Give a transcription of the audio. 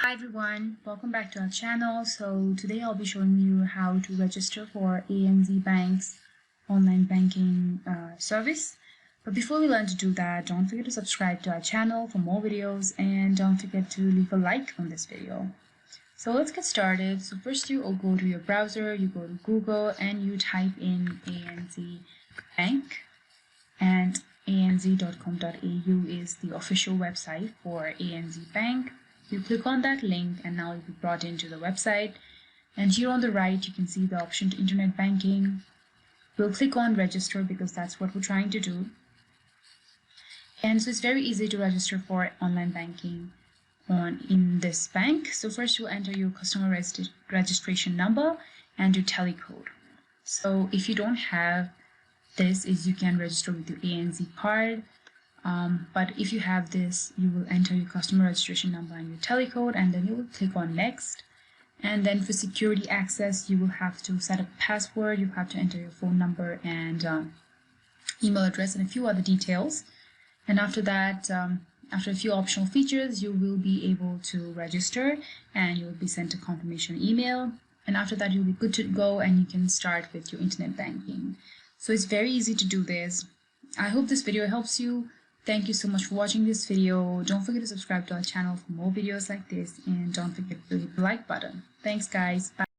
Hi everyone, welcome back to our channel. So today I'll be showing you how to register for ANZ Bank's online banking service. But before we learn to do that, don't forget to subscribe to our channel for more videos and don't forget to leave a like on this video. So let's get started. So first you will go to your browser, you go to Google and you type in ANZ Bank, and anz.com.au is the official website for ANZ Bank. You click on that link and now you'll be brought into the website, and here on the right you can see the option to internet banking. We'll click on register because that's what we're trying to do. And so it's very easy to register for online banking in this bank. So first you'll enter your customer registration number and your telecode. So if you don't have this, you can register with your ANZ card. But if you have this, you will enter your customer registration number and your telecode, and then you will click on next. And then for security access, you will have to set up a password, you have to enter your phone number and email address and a few other details. And after that, after a few optional features, you will be able to register and you will be sent a confirmation email. And after that, you'll be good to go and you can start with your internet banking. So it's very easy to do this. I hope this video helps you. Thank you so much for watching this video. Don't forget to subscribe to our channel for more videos like this, and don't forget to hit the like button. Thanks guys. Bye.